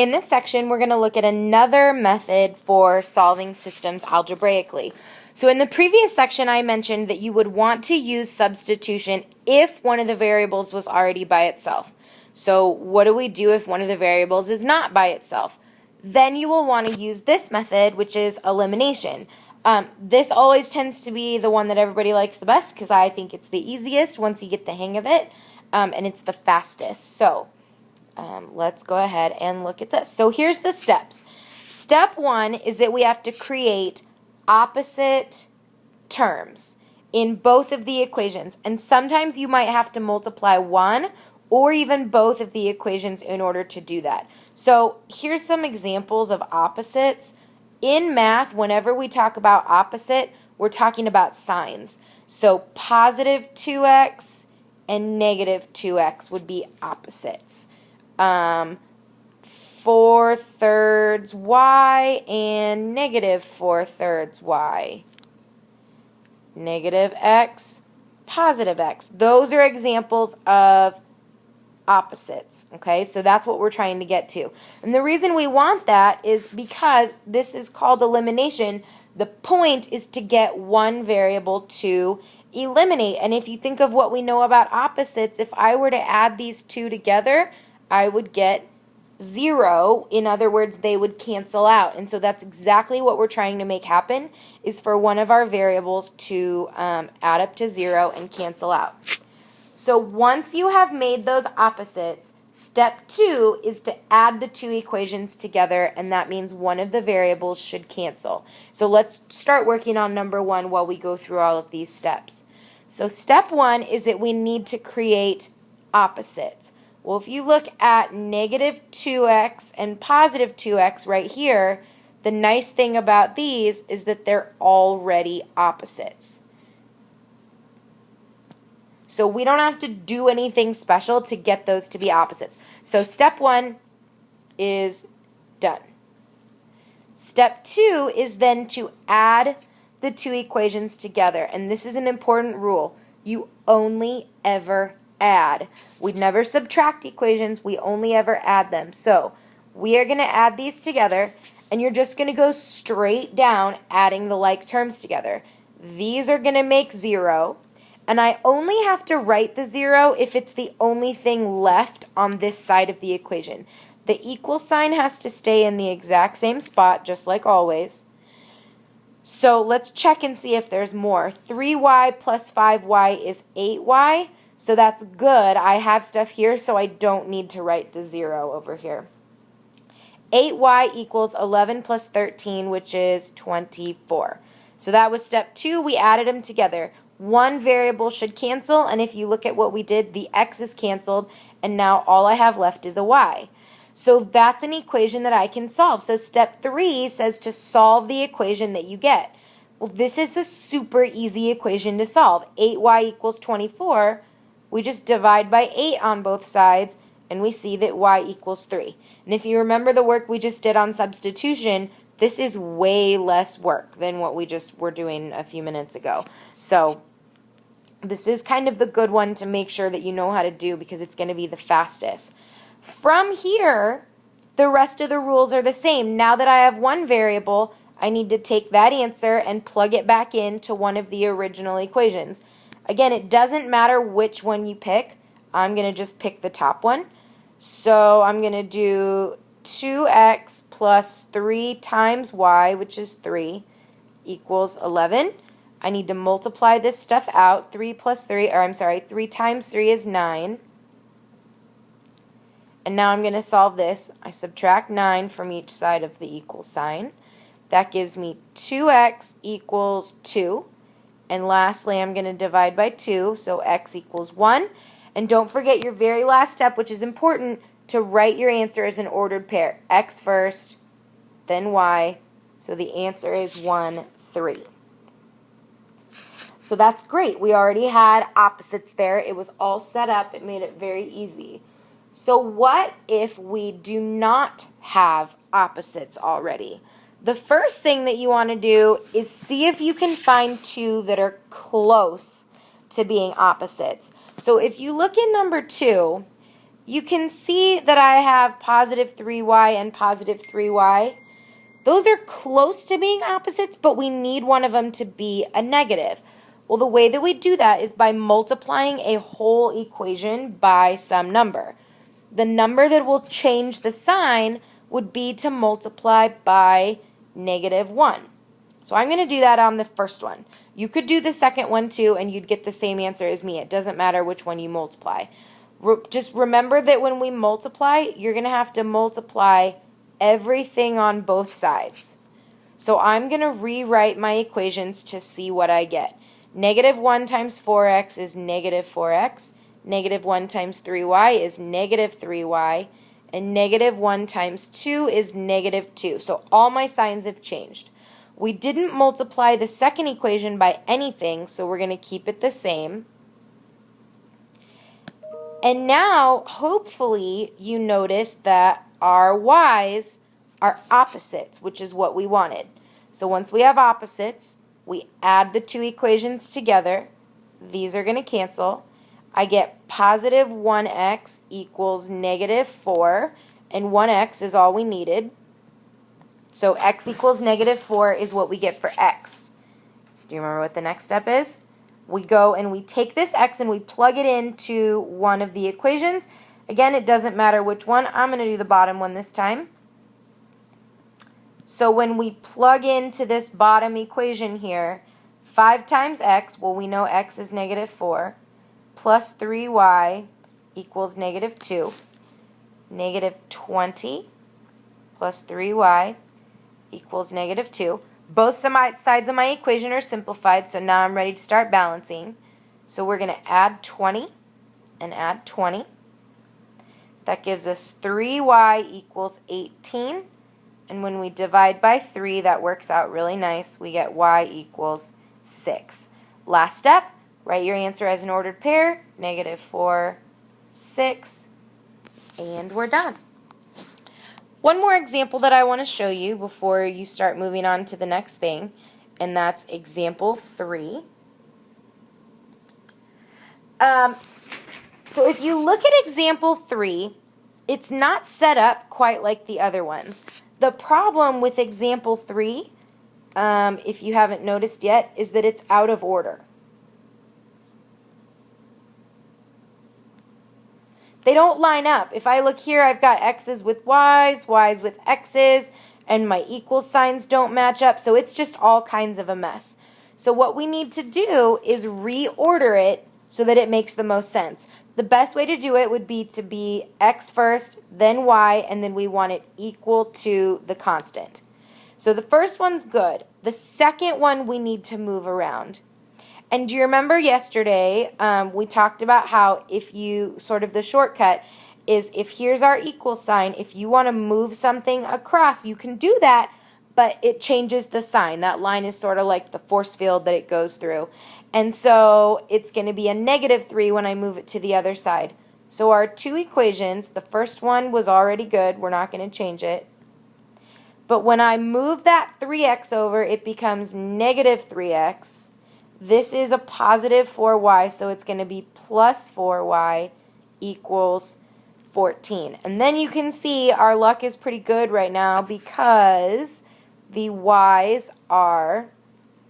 In this section, we're going to look at another method for solving systems algebraically. So in the previous section, I mentioned that you would want to use substitution if one of the variables was already by itself. So what do we do if one of the variables is not by itself? Then you will want to use this method, which is elimination. This always tends to be the one that everybody likes the best because I think it's the easiest once you get the hang of it, and it's the fastest. So let's go ahead and look at this. So here's the steps. Step 1 is that we have to create opposite terms in both of the equations. And sometimes you might have to multiply one or even both of the equations in order to do that. So here's some examples of opposites. In math, whenever we talk about opposite, we're talking about signs. So positive 2x and negative 2x would be opposites. 4/3 y and negative 4/3 y. Negative x, positive x. Those are examples of opposites, okay? So that's what we're trying to get to. And the reason we want that is because this is called elimination. The point is to get one variable to eliminate. And if you think of what we know about opposites, if I were to add these two together, I would get 0. In other words, they would cancel out. And so that's exactly what we're trying to make happen, is for one of our variables to add up to 0 and cancel out. So once you have made those opposites, step 2 is to add the two equations together, and that means one of the variables should cancel. So let's start working on number 1 while we go through all of these steps. So step 1 is that we need to create opposites. Well, if you look at negative 2x and positive 2x right here, the nice thing about these is that they're already opposites. So we don't have to do anything special to get those to be opposites. So step 1 is done. Step 2 is then to add the two equations together. And this is an important rule. You only ever add. We never subtract equations. We only ever add them. So we are going to add these together, and you're just going to go straight down adding the like terms together. These are going to make 0. And I only have to write the 0 if it's the only thing left on this side of the equation. The equal sign has to stay in the exact same spot, just like always. So let's check and see if there's more. 3y plus 5y is 8y. So that's good. I have stuff here, so I don't need to write the 0 over here. 8y equals 11 plus 13, which is 24. So that was step 2. We added them together. One variable should cancel, and if you look at what we did, the x is canceled, and now all I have left is a y. So that's an equation that I can solve. So step 3 says to solve the equation that you get. Well, this is a super easy equation to solve. 8y equals 24. We just divide by 8 on both sides, and we see that y equals 3. And if you remember the work we just did on substitution, this is way less work than what we just were doing a few minutes ago. So this is kind of the good one to make sure that you know how to do, because it's going to be the fastest. From here, the rest of the rules are the same. Now that I have one variable, I need to take that answer and plug it back into one of the original equations. Again, it doesn't matter which one you pick. I'm going to just pick the top one. So I'm going to do 2x plus 3 times y, which is 3, equals 11. I need to multiply this stuff out. 3 times 3 is 9. And now I'm going to solve this. I subtract 9 from each side of the equal sign. That gives me 2x equals 2. And lastly, I'm going to divide by 2, so x equals 1. And don't forget your very last step, which is important, to write your answer as an ordered pair. X first, then y. So the answer is 1, 3. So that's great. We already had opposites there. It was all set up. It made it very easy. So what if we do not have opposites already? The first thing that you want to do is see if you can find two that are close to being opposites. So if you look in number 2, you can see that I have positive 3y and positive 3y. Those are close to being opposites, but we need one of them to be a negative. Well, the way that we do that is by multiplying a whole equation by some number. The number that will change the sign would be to multiply by -1. So I'm going to do that on the first one. You could do the second one too, and you'd get the same answer as me. It doesn't matter which one you multiply. Just remember that when we multiply, you're going to have to multiply everything on both sides. So I'm going to rewrite my equations to see what I get. -1 times 4x is -4x. -1 times 3y is -3y. And -1 times 2 is -2. So all my signs have changed. We didn't multiply the second equation by anything, so we're going to keep it the same. And now, hopefully, you notice that our y's are opposites, which is what we wanted. So once we have opposites, we add the two equations together. These are going to cancel. I get positive 1x equals -4, and 1x is all we needed. So x equals -4 is what we get for x. Do you remember what the next step is? We go and we take this x and we plug it into one of the equations. Again, it doesn't matter which one. I'm going to do the bottom one this time. So when we plug into this bottom equation here, 5 times x, well, we know x is -4, plus 3y equals -2. -20 plus 3y equals -2. Both sides of my equation are simplified, so now I'm ready to start balancing. So we're going to add 20 and add 20. That gives us 3y equals 18. And when we divide by 3, that works out really nice. We get y equals 6. Last step, write your answer as an ordered pair, -4, 6, and we're done. One more example that I want to show you before you start moving on to the next thing, and that's example 3. So if you look at example 3, it's not set up quite like the other ones. The problem with example 3, if you haven't noticed yet, is that it's out of order. They don't line up. If I look here, I've got x's with y's, y's with x's, and my equal signs don't match up, so it's just all kinds of a mess. So what we need to do is reorder it so that it makes the most sense. The best way to do it would be to be x first, then y, and then we want it equal to the constant. So the first one's good. The second one we need to move around. And do you remember yesterday we talked about how if you, sort of the shortcut is if here's our equal sign, if you want to move something across, you can do that, but it changes the sign. That line is sort of like the force field that it goes through. And so it's going to be a -3 when I move it to the other side. So our two equations, the first one was already good. We're not going to change it. But when I move that 3x over, it becomes -3x. This is a positive 4y, so it's going to be plus 4y equals 14. And then you can see our luck is pretty good right now because the y's are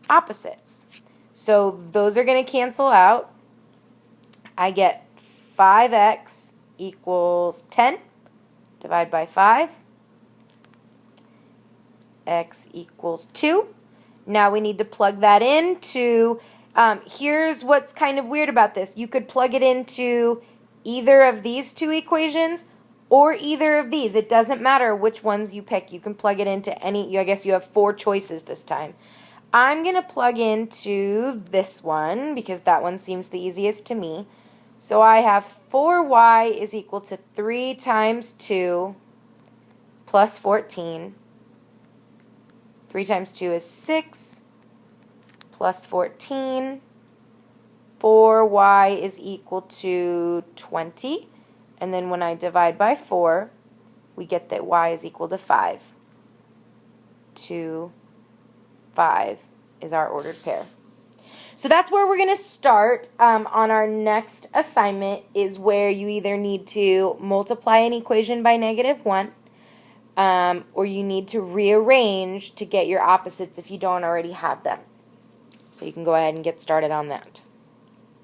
opposites. So those are going to cancel out. I get 5x equals 10. Divide by 5. X equals 2. Now we need to plug that into, here's what's kind of weird about this. You could plug it into either of these two equations or either of these. It doesn't matter which ones you pick. You can plug it into any, I guess you have 4 choices this time. I'm going to plug into this one because that one seems the easiest to me. So I have 4y is equal to 3 times 2 plus 14. 3 times 2 is 6 plus 14. 4y is equal to 20. And then when I divide by 4, we get that y is equal to 5. 2, 5 is our ordered pair. So that's where we're going to start on our next assignment, is where you either need to multiply an equation by -1, or you need to rearrange to get your opposites if you don't already have them. So you can go ahead and get started on that.